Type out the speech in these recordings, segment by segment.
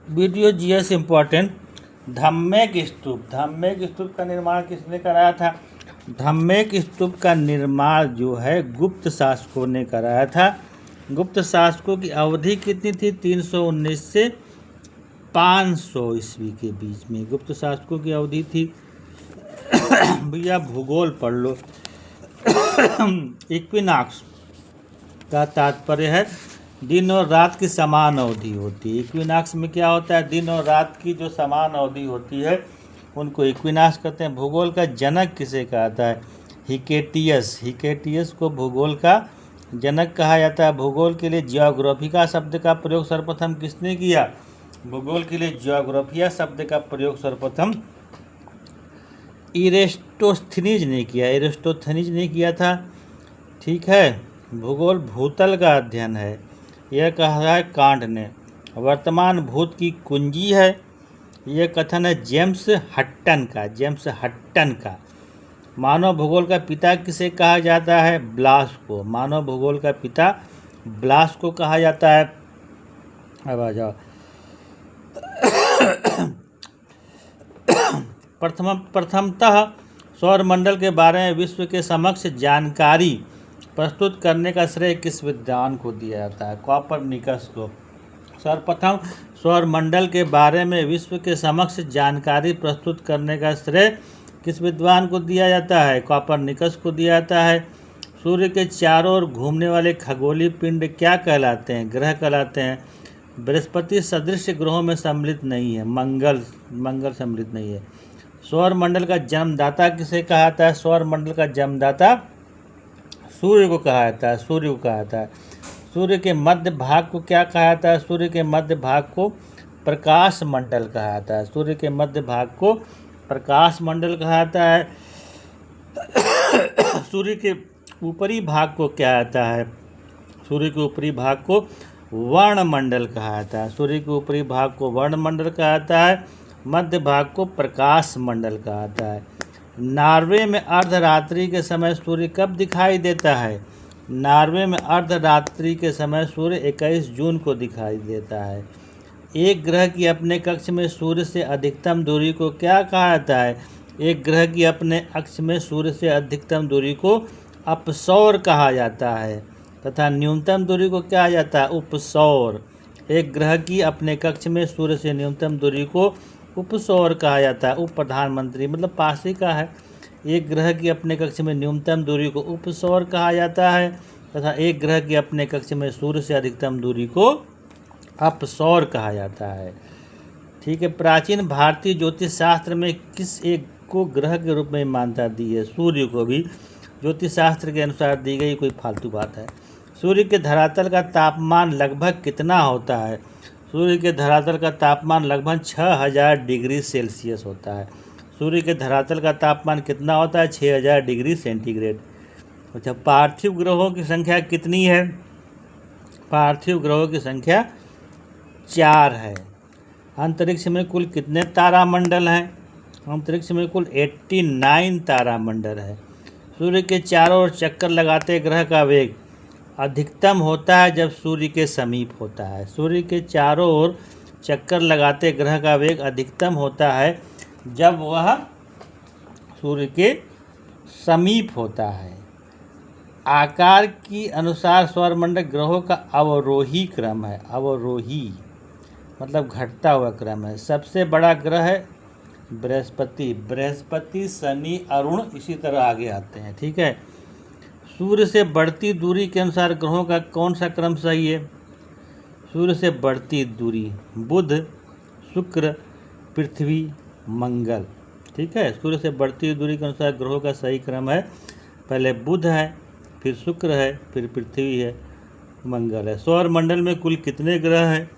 Video GS important. Dhamek Stupa का निर्माण किसने कराया था? धम्मेक स्तूप का निर्माण जो है गुप्त शासकों ने कराया था। गुप्त शासकों की अवधि कितनी थी? 319 से 500 ईस्वी के बीच में गुप्त शासकों की अवधि थी। भैया भूगोल पढ़ लो। इक्विनॉक्स का तात्पर्य है दिन और रात की समान अवधि होती है। इक्विनॉक्स में क्या होता है? दिन और रात की जो समान अवधि होती है उनको इक्विनॉक्स कहते हैं। भूगोल का जनक किसे कहता है? हिकेटियस को भूगोल का जनक कहा जाता है। भूगोल के लिए जियोग्राफिका शब्द का प्रयोग सर्वप्रथम किसने किया? भूगोल के लिए जियोग्राफिया शब्द का प्रयोग सर्वप्रथम इरेस्टोस्थनीज ने किया था। ठीक है। भूगोल भूतल का अध्ययन है, यह कहा है कांट ने। वर्तमान भूत की कुंजी है, यह कथन है जेम्स हट्टन का। मानव भूगोल का पिता किसे कहा जाता है? ब्लास को। मानव भूगोल का पिता ब्लास को कहा जाता है। अब आ जाओ। प्रथमतः सौरमंडल के बारे में विश्व के समक्ष जानकारी प्रस्तुत करने का श्रेय किस विद्वान को दिया जाता है? कॉपरनिकस को। सर्वप्रथम सौरमंडल के बारे में विश्व के समक्ष जानकारी प्रस्तुत करने का श्रेय किस विद्वान को दिया जाता है? कॉपरनिकस को दिया जाता है। सूर्य के चारों ओर घूमने वाले खगोलीय पिंड क्या कहलाते हैं? ग्रह कहलाते हैं। बृहस्पति सदृश ग्रहों में सम्मिलित नहीं है। मंगल सम्मिलित नहीं है। सौरमंडल का जन्मदाता किसे कहा जाता है? सौरमंडल का जन्मदाता सूर्य को कहा जाता है। सूर्य के मध्य भाग को क्या कहा जाता है? सूर्य के मध्य भाग को प्रकाश मंडल कहा जाता है। सूर्य के मध्य भाग को प्रकाश मंडल कहा जाता है। सूर्य के ऊपरी भाग को क्या आता है? सूर्य के ऊपरी भाग को वर्णमंडल कहा जाता है। सूर्य के ऊपरी भाग को वर्णमंडल कहा जाता है। मध्य भाग को प्रकाश मंडल कहा जाता है। नॉर्वे में अर्धरात्रि के समय सूर्य कब दिखाई देता है? नॉर्वे में अर्धरात्रि के समय सूर्य 21 जून को दिखाई देता है। एक ग्रह की अपने कक्ष में सूर्य से अधिकतम दूरी को क्या कहा जाता है? एक ग्रह की अपने अक्ष में सूर्य से अधिकतम दूरी को अपसौर कहा जाता है तथा न्यूनतम दूरी को क्या जाता है? उपसौर। एक ग्रह की अपने कक्ष में सूर्य से न्यूनतम दूरी को उपसौर कहा जाता है। उप प्रधानमंत्री मतलब पास ही का है। एक ग्रह की अपने कक्ष में न्यूनतम दूरी को उपसौर कहा जाता है तथा एक ग्रह की अपने कक्ष में सूर्य से अधिकतम दूरी को अपसौर कहा जाता है। ठीक है। प्राचीन भारतीय ज्योतिष शास्त्र में किस एक को ग्रह के रूप में मान्यता दी है? सूर्य को भी ज्योतिष शास्त्र के अनुसार दी गई कोई फालतू बात है। सूर्य के धरातल का तापमान लगभग कितना होता है? सूर्य के धरातल का तापमान लगभग 6000 डिग्री सेल्सियस होता है। सूर्य के धरातल का तापमान कितना होता है? 6000 डिग्री सेंटीग्रेड। अच्छा, पार्थिव ग्रहों की संख्या कितनी है? पार्थिव ग्रहों की संख्या 4 है। अंतरिक्ष में कुल कितने तारामंडल हैं? अंतरिक्ष में कुल 89 तारामंडल है। सूर्य के चारों ओर चक्कर लगाते ग्रह का वेग अधिकतम होता है जब सूर्य के समीप होता है। सूर्य के चारों ओर चक्कर लगाते ग्रह का वेग अधिकतम होता है जब वह सूर्य के समीप होता है। आकार की अनुसार सौरमंडल ग्रहों का अवरोही क्रम है। अवरोही मतलब घटता हुआ क्रम है। सबसे बड़ा ग्रह है बृहस्पति, शनि, अरुण, इसी तरह आगे आते हैं। ठीक है। सूर्य से बढ़ती दूरी के अनुसार ग्रहों का कौन सा क्रम सही है? सूर्य से बढ़ती दूरी बुध, शुक्र, पृथ्वी, मंगल। ठीक है। सूर्य से बढ़ती दूरी के अनुसार ग्रहों का सही क्रम है, पहले बुध है, फिर शुक्र है, फिर पृथ्वी है, मंगल है। सौरमंडल में कुल कितने ग्रह हैं?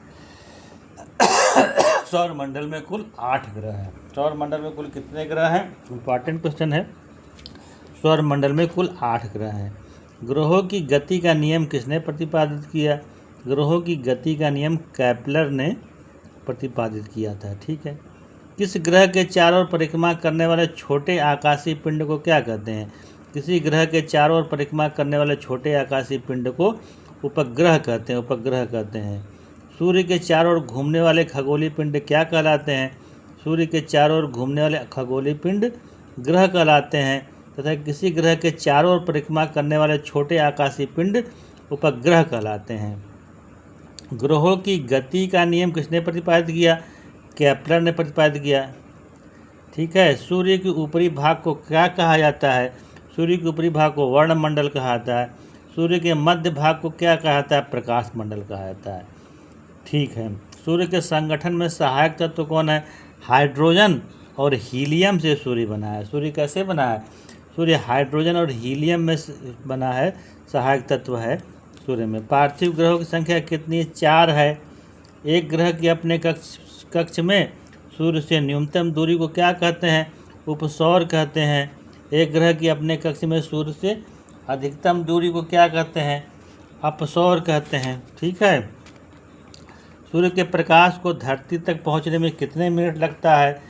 सौरमंडल में कुल 8 ग्रह हैं। सौरमंडल में कुल कितने ग्रह हैं? इंपॉर्टेंट क्वेश्चन है। सौरमंडल में कुल 8 ग्रह हैं। ग्रहों की गति का नियम किसने प्रतिपादित किया? ग्रहों की गति का नियम केपलर ने प्रतिपादित किया था। ठीक है। किस ग्रह के चारों ओर परिक्रमा करने वाले छोटे आकाशीय पिंड को क्या कहते हैं? किसी ग्रह के चारों ओर परिक्रमा करने वाले छोटे आकाशीय पिंड को उपग्रह कहते हैं। सूर्य के चारों ओर घूमने वाले खगोलीय पिंड क्या कहलाते हैं? सूर्य के चारों ओर घूमने वाले खगोलीय पिंड ग्रह कहलाते हैं तथा किसी ग्रह के चारों ओर परिक्रमा करने वाले छोटे आकाशीय पिंड उपग्रह कहलाते हैं। ग्रहों की गति का नियम किसने प्रतिपादित किया? केपलर ने प्रतिपादित किया। ठीक है। सूर्य के ऊपरी भाग को क्या कहा जाता है? सूर्य के ऊपरी भाग को वर्णमंडल कहा जाता है। सूर्य के मध्य भाग को क्या कहा जाता है? प्रकाश मंडल कहा जाता है। ठीक है। सूर्य के संगठन में सहायक तत्व कौन है? हाइड्रोजन और हीलियम से सूर्य बना है। सूर्य कैसे बना है? सूर्य हाइड्रोजन और हीलियम में बना है, सहायक तत्व है सूर्य में। पार्थिव ग्रहों की संख्या कितनी? 4 है। एक ग्रह की अपने कक्ष में सूर्य से न्यूनतम दूरी को क्या कहते हैं? उपसौर कहते हैं। एक ग्रह की अपने कक्ष में सूर्य से अधिकतम दूरी को क्या कहते हैं? अपसौर कहते हैं। ठीक है। सूर्य के प्रकाश को धरती तक पहुंचने में कितने मिनट लगता है?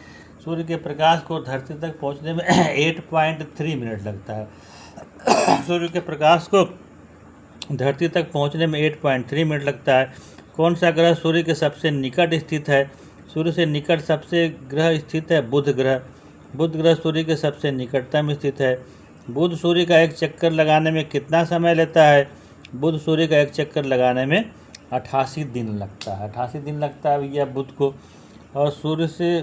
सूर्य के प्रकाश को धरती तक पहुंचने में 8.3 मिनट लगता है। सूर्य के प्रकाश को धरती तक पहुंचने में 8.3 मिनट लगता है। कौन सा ग्रह सूर्य के सबसे निकट स्थित है? सूर्य से निकट सबसे ग्रह स्थित है बुध ग्रह। बुध ग्रह सूर्य के सबसे निकटतम स्थित है। बुध सूर्य का एक चक्कर लगाने में कितना समय लेता है? बुध सूर्य का एक चक्कर लगाने में 88 दिन लगता है। 88 दिन लगता है भैया बुध को। और सूर्य से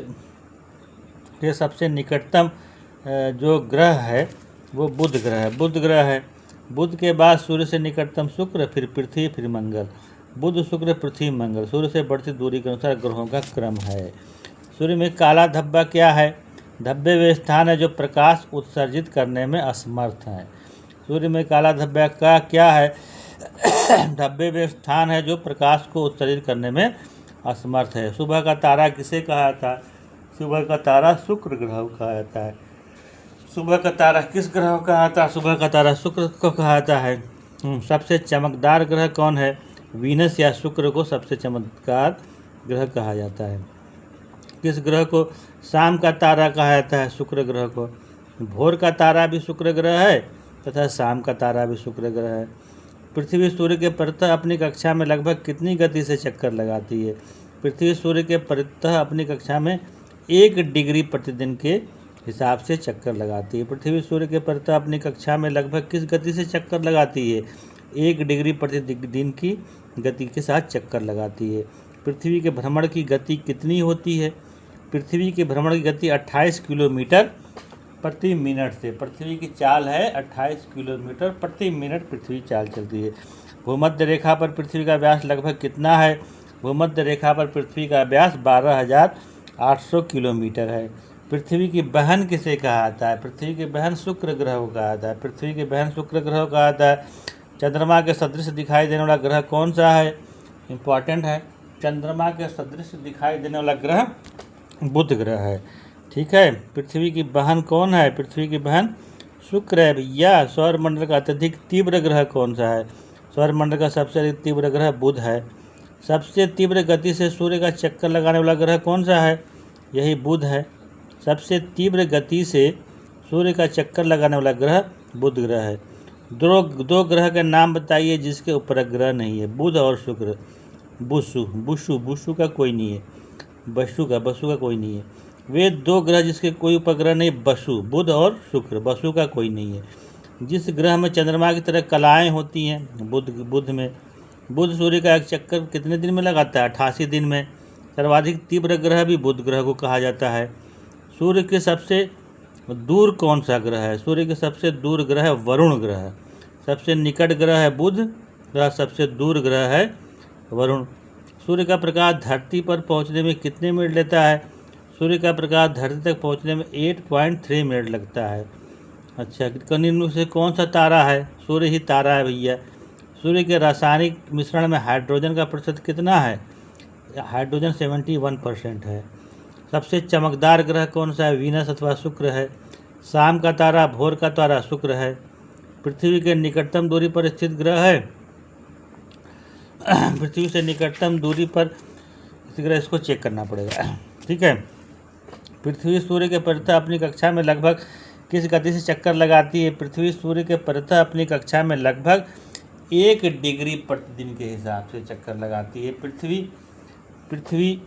के सबसे निकटतम जो ग्रह है वो बुध ग्रह है। बुध ग्रह है। बुध के बाद सूर्य से निकटतम शुक्र, फिर पृथ्वी, फिर मंगल। बुध, शुक्र, पृथ्वी, मंगल सूर्य से बढ़ती दूरी के अनुसार ग्रहों का क्रम है। सूर्य में काला धब्बा क्या है? धब्बे वे स्थान है जो प्रकाश उत्सर्जित करने में असमर्थ हैं। सूर्य में काला धब्बा का क्या है? धब्बे वे स्थान है जो प्रकाश को उत्सर्जित करने में असमर्थ है। सुबह का तारा किसे कहा था? सुबह का तारा शुक्र ग्रह को कहा जाता है। सुबह का तारा किस ग्रह को कहा जाता है? सुबह का तारा शुक्र को कहा जाता है। सबसे चमकदार ग्रह कौन है? वीनस या शुक्र को सबसे चमकदार ग्रह कहा जाता है। किस ग्रह को शाम का तारा कहा जाता है? शुक्र ग्रह को। भोर का तारा भी शुक्र ग्रह है तथा शाम का तारा भी शुक्र ग्रह है। पृथ्वी सूर्य के परितः अपनी कक्षा में लगभग कितनी गति से चक्कर लगाती है? पृथ्वी सूर्य के परितः अपनी कक्षा में 1 डिग्री प्रतिदिन के हिसाब से चक्कर लगाती है। पृथ्वी सूर्य के परितः अपनी कक्षा में लगभग किस गति से चक्कर लगाती है? 1 डिग्री प्रतिदिन की गति के साथ चक्कर लगाती है। पृथ्वी के भ्रमण की गति कितनी होती है? पृथ्वी के भ्रमण की गति 28 किलोमीटर प्रति मिनट से। पृथ्वी की चाल है 28 किलोमीटर प्रति मिनट पृथ्वी चाल चलती है। भूमध्य रेखा पर पृथ्वी का व्यास लगभग कितना है? भूमध्य रेखा पर पृथ्वी का व्यास 12,800 किलोमीटर है। पृथ्वी की बहन किसे कहा जाता है? पृथ्वी की बहन शुक्र ग्रह को कहा जाता है। पृथ्वी की बहन शुक्र ग्रह को कहा जाता है। चंद्रमा के सदृश दिखाई देने वाला ग्रह कौन सा है? इम्पॉर्टेंट है। चंद्रमा के सदृश दिखाई देने वाला ग्रह बुध ग्रह है। ठीक है। पृथ्वी की बहन कौन है? पृथ्वी की बहन शुक्र है भैया। सौरमंडल का अत्यधिक तीव्र ग्रह कौन सा है? सौरमंडल का सबसे अधिक तीव्र ग्रह बुध है। सबसे तीव्र गति से सूर्य का चक्कर लगाने वाला ग्रह कौन सा है? यही बुध है। सबसे तीव्र गति से सूर्य का चक्कर लगाने वाला ग्रह बुध ग्रह है। दो ग्रह के नाम बताइए जिसके उपग्रह नहीं है। बुध और शुक्र। बुसु का कोई नहीं है। बसु का कोई नहीं है। वे 2 ग्रह जिसके कोई उपग्रह नहीं, बुध और शुक्र। बसु का कोई नहीं है। जिस ग्रह में चंद्रमा की तरह कलाएं होती हैं, बुध में। बुध सूर्य का एक चक्कर कितने दिन में लगाता है? 88 दिन में। सर्वाधिक तीव्र ग्रह भी बुध ग्रह को कहा जाता है। सूर्य के सबसे दूर कौन सा ग्रह है? सूर्य के सबसे दूर ग्रह है वरुण ग्रह। सबसे निकट ग्रह है बुध ग्रह, सबसे दूर ग्रह है वरुण। सूर्य का प्रकाश धरती पर पहुंचने में कितने मिनट लेता है? सूर्य का प्रकाश धरती तक पहुंचने में 8.3 मिनट लगता है। अच्छा, निम्न से कौन सा तारा है? सूर्य ही तारा है भैया। सूर्य के रासायनिक मिश्रण में हाइड्रोजन का प्रतिशत कितना है? हाइड्रोजन 71% है। सबसे चमकदार ग्रह कौन सा है? वीनस अथवा शुक्र है। शाम का तारा, भोर का तारा शुक्र है। पृथ्वी के निकटतम दूरी पर स्थित ग्रह है। पृथ्वी से निकटतम दूरी पर स्थित ग्रह, इसको चेक करना पड़ेगा। ठीक है। पृथ्वी सूर्य के परितः अपनी कक्षा में लगभग किस गति से चक्कर लगाती है? पृथ्वी सूर्य के परितः अपनी कक्षा में लगभग 1 डिग्री प्रतिदिन के हिसाब से चक्कर लगाती है। पृथ्वी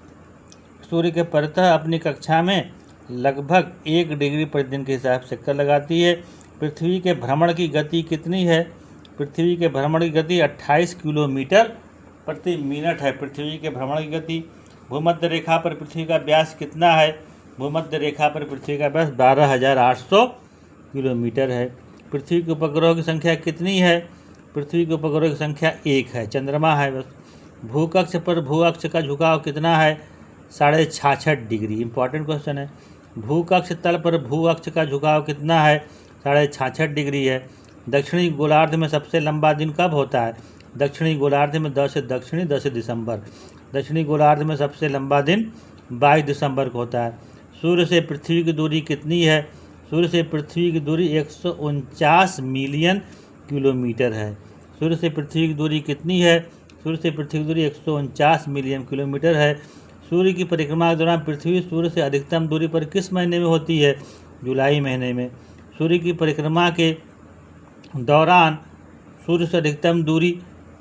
सूर्य के परितः अपनी कक्षा में लगभग 1 डिग्री प्रतिदिन के हिसाब से चक्कर लगाती है। पृथ्वी के भ्रमण की गति कितनी है? पृथ्वी के भ्रमण की गति 28 किलोमीटर प्रति मिनट है। पृथ्वी के भ्रमण की गति। भूमध्य रेखा पर पृथ्वी का व्यास कितना है? भूमध्य रेखा पर पृथ्वी का व्यास 12,800 किलोमीटर है। पृथ्वी के उपग्रहों की संख्या कितनी है? पृथ्वी के उपग्रहों की संख्या 1 है, चंद्रमा है बस। भूकक्ष पर भू अक्ष का झुकाव कितना है? 66.5 डिग्री। इंपॉर्टेंट क्वेश्चन है। भूकक्ष तल पर भू अक्ष का झुकाव कितना है? 66.5 डिग्री है। दक्षिणी गोलार्ध में सबसे लंबा दिन कब होता है? दक्षिणी गोलार्ध में 10 दिसंबर। दक्षिणी गोलार्ध में सबसे लंबा दिन 22 दिसंबर को होता है। सूर्य से पृथ्वी की दूरी कितनी है? सूर्य से पृथ्वी की दूरी 149 मिलियन किलोमीटर है। सूर्य से पृथ्वी की दूरी कितनी है? सूर्य से पृथ्वी की दूरी 149 मिलियन किलोमीटर है। सूर्य की परिक्रमा के दौरान पृथ्वी सूर्य से अधिकतम दूरी पर किस महीने में होती है? जुलाई महीने में। सूर्य की परिक्रमा के दौरान सूर्य से अधिकतम दूरी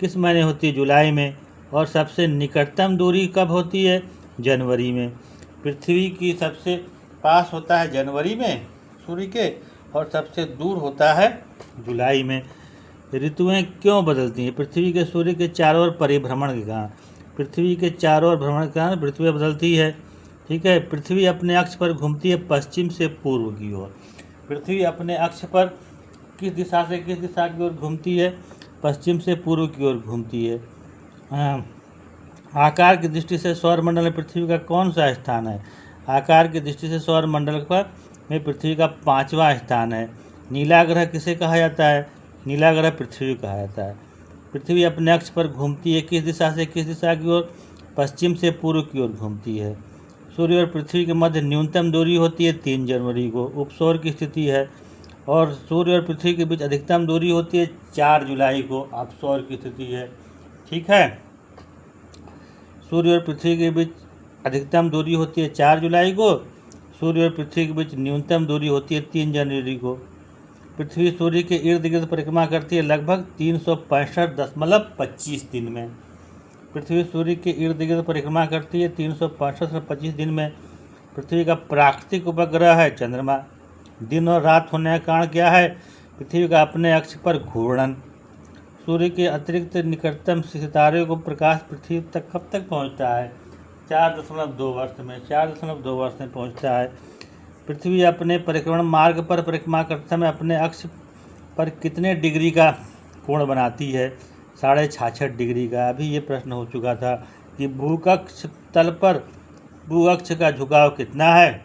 किस महीने होती है? जुलाई में। और सबसे निकटतम दूरी कब होती है? जनवरी में। पृथ्वी की सबसे पास होता है जनवरी में सूर्य के, और सबसे दूर होता है जुलाई में। ऋतुएं क्यों बदलती हैं? पृथ्वी के सूर्य के चारों ओर परिभ्रमण के कारण। पृथ्वी के चारों ओर भ्रमण के कारण पृथ्वी बदलती है। ठीक है। पृथ्वी अपने अक्ष पर घूमती है पश्चिम से पूर्व की ओर। पृथ्वी अपने अक्ष पर किस दिशा की ओर घूमती है? पश्चिम से पूर्व की ओर घूमती है। आकार की दृष्टि से सौरमंडल में पृथ्वी का कौन सा स्थान है? आकार की दृष्टि से सौरमंडल पर में पृथ्वी का 5वां स्थान है। नीला ग्रह किसे कहा जाता है? नीला ग्रह पृथ्वी कहा जाता है। पृथ्वी अपने अक्ष पर घूमती है किस दिशा से किस दिशा की ओर? पश्चिम से पूर्व की ओर घूमती है। सूर्य और पृथ्वी के मध्य न्यूनतम दूरी होती है 3 जनवरी को, उपसौर की स्थिति है। और सूर्य और पृथ्वी के बीच अधिकतम दूरी होती है 4 जुलाई को, अपसौर की स्थिति है। ठीक है। सूर्य और पृथ्वी के बीच अधिकतम दूरी होती है 4 जुलाई को। सूर्य और पृथ्वी के बीच न्यूनतम दूरी होती है 3 जनवरी को। पृथ्वी सूर्य के इर्द गिर्द परिक्रमा करती है लगभग 365.25 दिन में। पृथ्वी सूर्य के इर्द गिर्द परिक्रमा करती है 365.25 दिन में। पृथ्वी का प्राकृतिक उपग्रह है चंद्रमा। दिन और रात होने का कारण क्या है? पृथ्वी का अपने अक्ष पर घूर्णन। सूर्य के अतिरिक्त निकटतम सितारे को प्रकाश पृथ्वी तक कब तक पहुंचता है? 4.2 वर्ष में। 4.2 वर्ष में पहुंचता है। पृथ्वी अपने परिक्रमण मार्ग पर परिक्रमा करते समय अपने अक्ष पर कितने डिग्री का कोण बनाती है? 66.5 डिग्री का। अभी ये प्रश्न हो चुका था कि भूकक्ष तल पर भू अक्ष का झुकाव कितना है?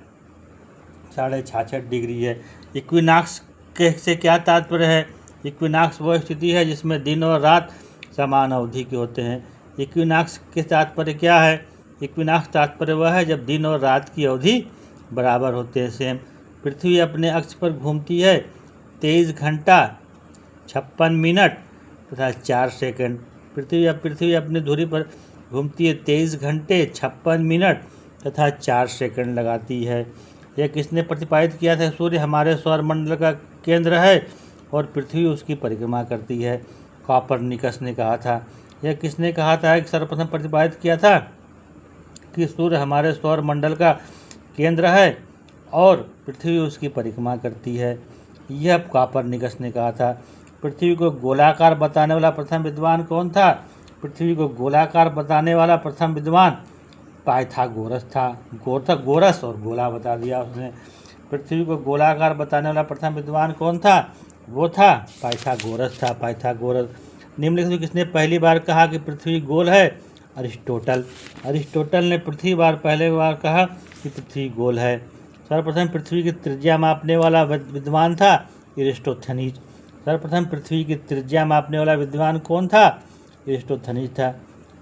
66.5 डिग्री है। इक्विनॉक्स के से क्या तात्पर्य है? इक्विनॉक्स वह स्थिति है जिसमें दिन और रात समान अवधि के होते हैं। इक्विनॉक्स के तात्पर्य क्या है? इक्विनॉक्स तात्पर्य वह है जब दिन और रात की अवधि बराबर होते हैं, सेम। पृथ्वी अपने अक्ष पर घूमती है 23 घंटा 56 मिनट तथा 4 सेकंड। पृथ्वी अपनी धुरी पर घूमती है 23 घंटे 56 मिनट तथा 4 सेकंड लगाती है। यह किसने प्रतिपादित किया था? सूर्य हमारे सौरमंडल का केंद्र है और पृथ्वी उसकी परिक्रमा करती है। कॉपरनिकस ने कहा था। यह किसने कहा था कि सर्वप्रथम प्रतिपादित किया था कि सूर्य हमारे सौरमंडल का केंद्र है और पृथ्वी उसकी परिक्रमा करती है? यह कॉपरनिकस ने कहा था। पृथ्वी को गोलाकार बताने वाला प्रथम विद्वान कौन था? पृथ्वी को गोलाकार बताने वाला प्रथम विद्वान पाइथागोरस था। गोरस और गोला बता दिया उसने। पृथ्वी को गोलाकार बताने वाला प्रथम विद्वान कौन था? वो था पाइथागोरस था। पाइथागोरस। निम्नलिखित में किसने पहली बार कहा कि पृथ्वी गोल है? अरिस्टोटल। अरिस्टोटल ने पहली बार कहा कि पृथ्वी गोल है। सर्वप्रथम पृथ्वी की त्रिज्या मापने वाला विद्वान था एरिस्टोथनीज। सर्वप्रथम पृथ्वी की त्रिज्या मापने वाला विद्वान कौन था? एरिस्टोथनीज था।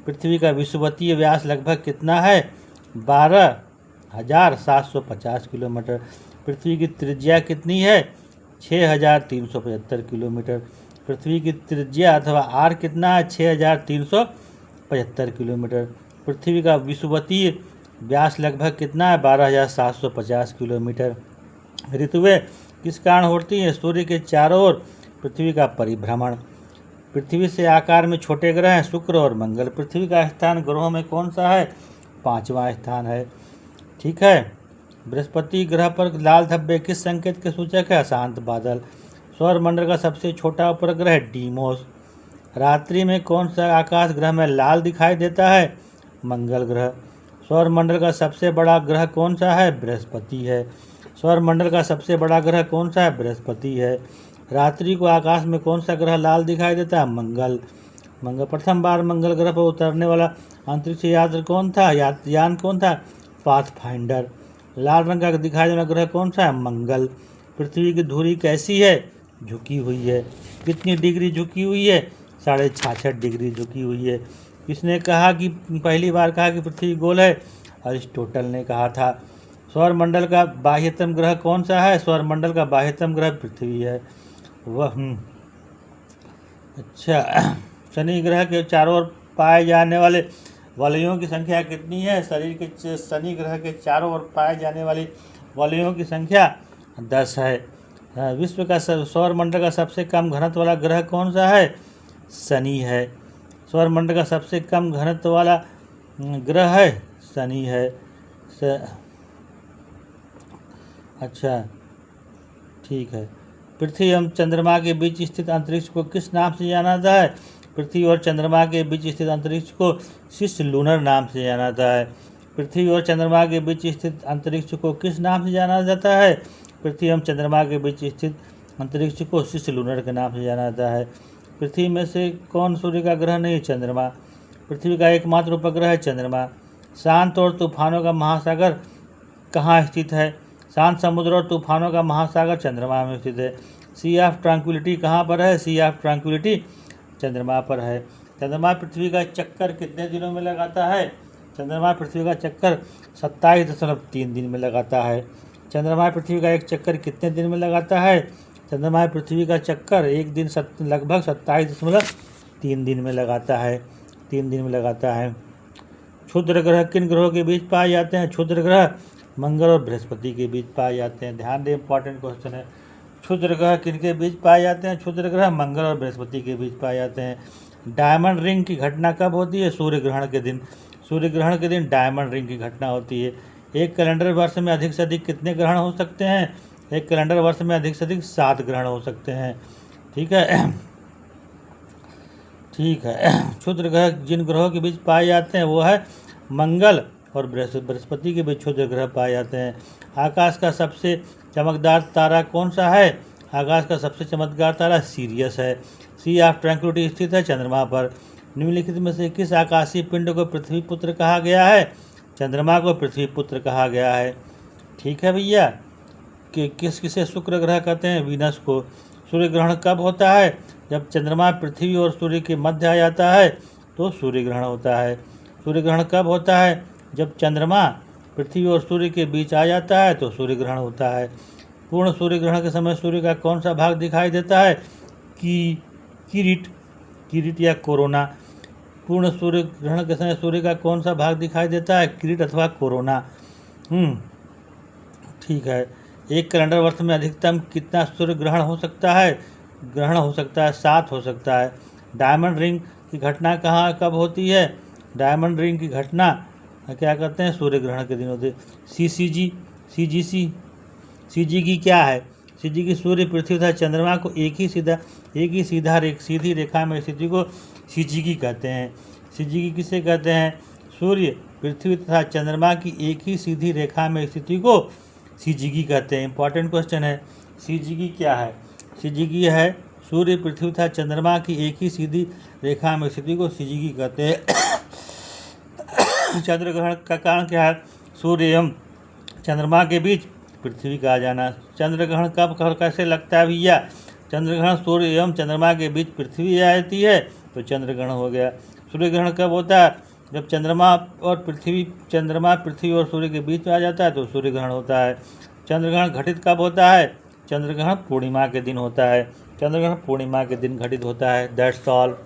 पृथ्वी का विषुवतीय व्यास लगभग कितना है? 12,750 किलोमीटर। पृथ्वी की त्रिज्या कितनी है? 6,375 किलोमीटर। पृथ्वी की त्रिज्या अथवा आर कितना है? 6,375 किलोमीटर। पृथ्वी का विषुवतीय व्यास लगभग कितना है? 12,750 किलोमीटर। ऋतुएं किस कारण होती हैं? सूर्य के चारों ओर पृथ्वी का परिभ्रमण। पृथ्वी से आकार में छोटे ग्रह हैं शुक्र और मंगल। पृथ्वी का स्थान ग्रहों में कौन सा है? 5वां स्थान है। ठीक है। बृहस्पति ग्रह पर लाल धब्बे किस संकेत के सूचक है? अशांत बादल। सौर मंडल का सबसे छोटा उपग्रह है डीमोस। रात्रि में कौन सा आकाश ग्रह में लाल दिखाई देता है? मंगल ग्रह। सौर मंडल का सबसे बड़ा ग्रह कौन सा है? बृहस्पति है। सौर मंडल का सबसे बड़ा ग्रह कौन सा है? बृहस्पति है। रात्रि को आकाश में कौन सा ग्रह लाल दिखाई देता है? मंगल। प्रथम बार मंगल ग्रह पर उतरने वाला अंतरिक्ष यात्री कौन था? यान कौन था? पाथफाइंडर। लाल रंग का दिखाई देने वाला ग्रह कौन सा है? मंगल। पृथ्वी की धुरी कैसी है? झुकी हुई है। कितनी डिग्री झुकी हुई है? 66.5 डिग्री झुकी हुई है। किसने कहा कि पहली बार कहा कि पृथ्वी गोल है? अरिस्टोटल ने कहा था। सौर मंडल का बाह्यतम ग्रह कौन सा है? सौर मंडल का बाह्यतम ग्रह पृथ्वी है। वह अच्छा। शनि ग्रह के चारों ओर पाए जाने वाले वलयों की संख्या कितनी है? शरीर के शनि ग्रह के चारों ओर पाए जाने वाली वलयों की संख्या 10 है। विश्व का सौर मंडल का सबसे कम घनत्व वाला ग्रह कौन सा है? शनि है। सौर मंडल का सबसे कम घनत्व वाला ग्रह है शनि है। अच्छा ठीक है। पृथ्वी एवं चंद्रमा के बीच स्थित अंतरिक्ष को किस नाम से जाना जाता है? पृथ्वी और चंद्रमा के बीच स्थित अंतरिक्ष को सिस लूनर नाम से जाना जाता है। पृथ्वी और चंद्रमा के बीच स्थित अंतरिक्ष को किस नाम से जाना जाता है? पृथ्वी एवं चंद्रमा के बीच स्थित अंतरिक्ष को सिस लूनर के नाम से जाना जाता है। पृथ्वी में से कौन सूर्य का ग्रह नहीं? चंद्रमा। पृथ्वी का एकमात्र उपग्रह है चंद्रमा। शांत और तूफानों का महासागर कहाँ स्थित है? शांत समुद्र और तूफानों का महासागर चंद्रमा में स्थित है। सी ऑफ ट्रैंक्विलिटी कहाँ पर है? सी ऑफ ट्रैंक्विलिटी चंद्रमा पर है। चंद्रमा पृथ्वी का चक्कर कितने दिनों में लगाता है? चंद्रमा पृथ्वी का चक्कर 27.3 दिन में लगाता है। चंद्रमा पृथ्वी का एक चक्कर कितने दिन में लगाता है? चंद्रमा पृथ्वी का चक्कर एक दिन लगभग 27.3 दिन में लगाता है। 3 दिन में लगाता है। क्षुद्र ग्रह किन ग्रहों के बीच पाए जाते हैं? क्षुद्र ग्रह मंगल और बृहस्पति के बीच पाए जाते हैं। ध्यान दें, इंपॉर्टेंट क्वेश्चन है। क्षुद्र ग्रह किन के बीच पाए जाते हैं? क्षुद्र ग्रह मंगल और बृहस्पति के बीच पाए जाते हैं। डायमंड रिंग की घटना कब होती है? सूर्य ग्रहण के दिन। सूर्य ग्रहण के दिन डायमंड रिंग की घटना होती है। एक कैलेंडर वर्ष में अधिक से अधिक कितने ग्रहण हो सकते हैं? एक कैलेंडर वर्ष में अधिक से अधिक 7 ग्रहण हो सकते हैं। ठीक है। ठीक है। क्षुद्र ग्रह जिन ग्रहों के बीच पाए जाते हैं वो है मंगल और बृहस्पति के बीच क्षुद्र ग्रह पाए जाते हैं। आकाश का सबसे चमकदार तारा कौन सा है? आकाश का सबसे चमकदार तारा सीरियस है। सी ऑफ ट्रैंक्विलिटी स्थित है चंद्रमा पर। निम्नलिखित में से किस आकाशीय पिंड को पृथ्वी पुत्र कहा गया है? चंद्रमा को पृथ्वी पुत्र कहा गया है। ठीक है भैया। कि किसे शुक्र ग्रह कहते हैं? वीनस को। सूर्य ग्रहण कब होता है? जब चंद्रमा पृथ्वी और सूर्य के मध्य आ जाता है तो सूर्य ग्रहण होता है। सूर्य ग्रहण कब होता है? जब चंद्रमा पृथ्वी और सूर्य के बीच आ जाता है तो सूर्य ग्रहण होता है। पूर्ण सूर्य ग्रहण के समय सूर्य का कौन सा भाग दिखाई देता है? किरीट या कोरोना। पूर्ण सूर्य ग्रहण के समय सूर्य का कौन सा भाग दिखाई देता है? किरीट अथवा कोरोना। ठीक है। एक कैलेंडर वर्ष में अधिकतम कितना सूर्य ग्रहण हो सकता है? ग्रहण हो सकता है 7 हो सकता है। डायमंड रिंग की घटना कब होती है? डायमंड रिंग की घटना क्या कहते हैं? सूर्य ग्रहण के दिन होते। सीजीगी क्या है? सीजीगी सूर्य पृथ्वी तथा चंद्रमा को एक ही सीधी रेखा में स्थिति को सीजीगी कहते हैं। सीजीगी किसे कहते हैं? सूर्य पृथ्वी तथा चंद्रमा की एक ही सीधी रेखा में स्थिति को सीजीगी कहते हैं। इंपॉर्टेंट क्वेश्चन है। सीजीगी क्या है? सीजीगी है सूर्य पृथ्वी तथा चंद्रमा की एक ही सीधी रेखा में स्थिति को सीजीगी कहते हैं। चंद्र ग्रहण का कारण क्या है? सूर्य एवं चंद्रमा के बीच पृथ्वी का आ जाना। चंद्र ग्रहण कब कैसे लगता है भैया? चंद्र ग्रहण सूर्य एवं चंद्रमा के बीच पृथ्वी आ जाती है तो चंद्र ग्रहण हो गया। सूर्य ग्रहण कब होता है? जब चंद्रमा पृथ्वी और सूर्य के बीच में आ जाता है तो सूर्य ग्रहण होता है। चंद्र ग्रहण घटित कब होता है? चंद्र ग्रहण पूर्णिमा के दिन होता है। चंद्र ग्रहण पूर्णिमा के दिन घटित होता है। That's all.